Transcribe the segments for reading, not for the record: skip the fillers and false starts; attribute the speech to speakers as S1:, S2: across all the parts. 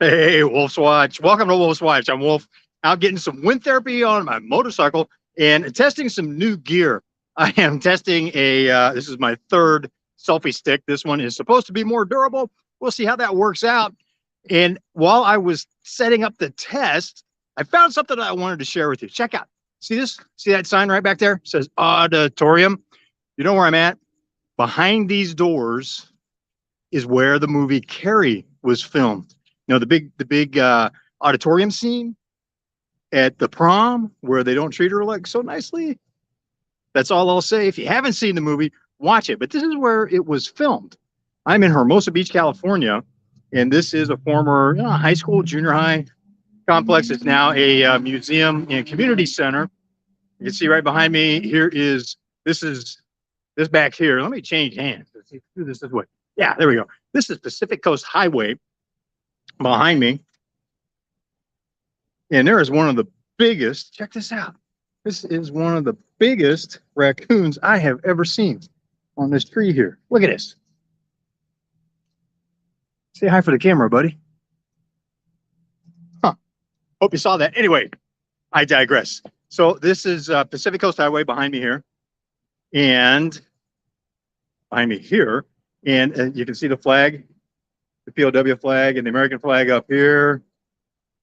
S1: Hey, Wolf's Watch. Welcome to Wolf's Watch. I'm Wolf, out getting some wind therapy on my motorcycle and testing some new gear. I am testing this is my third selfie stick. This one is supposed to be more durable. We'll see how that works out. And while I was setting up the test, I found something that I wanted to share with you. Check out. See this? See that sign right back there? It says auditorium. You know where I'm at? Behind these doors is where the movie Carrie was filmed. You know, the big auditorium scene at the prom where they don't treat her like so nicely. That's all I'll say. If you haven't seen the movie, watch it. But this is where it was filmed. I'm in Hermosa Beach, California, and this is a former high school, junior high complex. It's now a museum and community center. You can see right behind me here this back here. Let me change hands. Let's see, do this way. Yeah, there we go. This is Pacific Coast Highway behind me. And there is one of the biggest, check this out. This is one of the biggest raccoons I have ever seen on this tree here. Look at this. Say hi for the camera, buddy. Huh. Hope you saw that. Anyway, I digress. So this is Pacific Coast Highway behind me here. And behind me here. And you can see the flag, the POW flag and the American flag up here.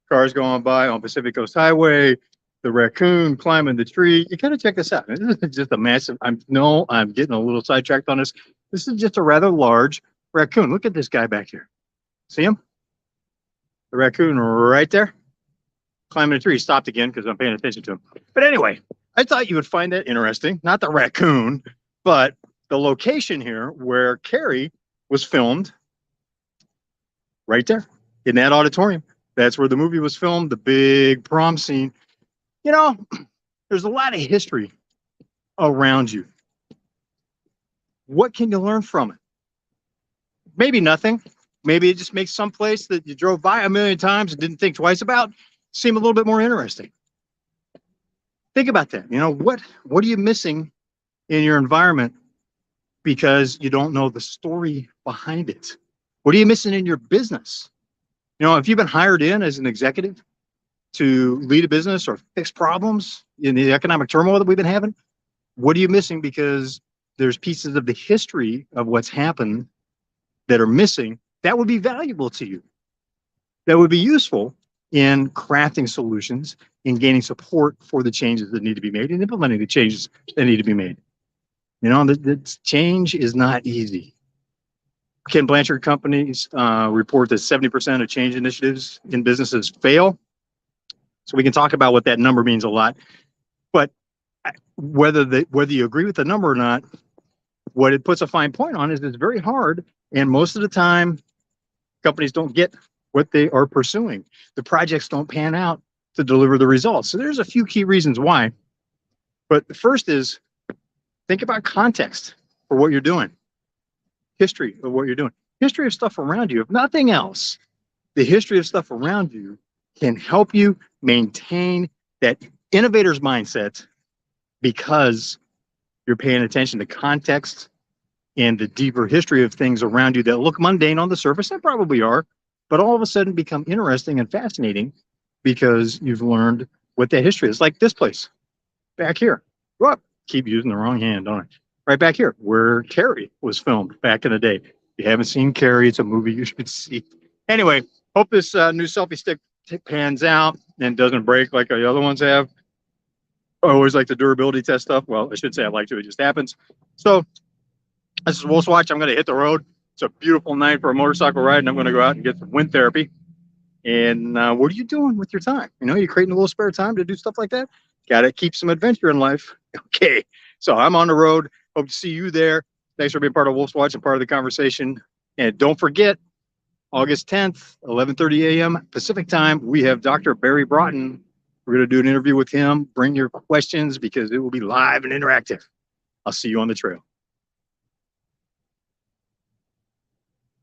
S1: Cars going by on Pacific Coast Highway. The raccoon climbing the tree. You gotta check this out. This is just a massive, I'm getting a little sidetracked on this. This is just a rather large raccoon. Look at this guy back here. See him? The raccoon right there. Climbing a tree. He stopped again because I'm paying attention to him. But anyway, I thought you would find that interesting. Not the raccoon, but the location here where Carrie was filmed. Right there in that auditorium. That's where the movie was filmed, the big prom scene. You know, there's a lot of history around you. What can you learn from it? Maybe nothing. Maybe it just makes some place that you drove by a million times and didn't think twice about seem a little bit more interesting. Think about that. You know, what are you missing in your environment because you don't know the story behind it? What are you missing in your business? You know, if you've been hired in as an executive to lead a business or fix problems in the economic turmoil that we've been having, what are you missing because there's pieces of the history of what's happened that are missing that would be valuable to you, that would be useful in crafting solutions and gaining support for the changes that need to be made and implementing the changes that need to be made. You know, the change is not easy. Ken Blanchard companies report that 70% of change initiatives in businesses fail. So we can talk about what that number means a lot. But whether you agree with the number or not, what it puts a fine point on is it's very hard. And most of the time, companies don't get what they are pursuing. The projects don't pan out to deliver the results. So there's a few key reasons why. But the first is think about context for what you're doing. History of what you're doing, history of stuff around you. If nothing else, the history of stuff around you can help you maintain that innovator's mindset because you're paying attention to context and the deeper history of things around you that look mundane on the surface and probably are, but all of a sudden become interesting and fascinating because you've learned what that history is. Like this place back here. Whoop, keep using the wrong hand, don't I? Right back here where Carrie was filmed back in the day. If you haven't seen Carrie, it's a movie you should see. Anyway, hope this new selfie stick pans out and doesn't break like the other ones have. I always like the durability test stuff. Well, I should say I like to, it just happens. So this is Wolf's Watch. I'm going to hit the road. It's a beautiful night for a motorcycle ride, and I'm going to go out and get some wind therapy. And what are you doing with your time? You know, you're creating a little spare time to do stuff like that. Got to keep some adventure in life. Okay, so I'm on the road. Hope to see you there. Thanks for being part of Wolf's Watch and part of the conversation. And don't forget, August 10th, 11:30 a.m. Pacific time, we have Dr. Barry Broughton. We're going to do an interview with him. Bring your questions because it will be live and interactive. I'll see you on the trail.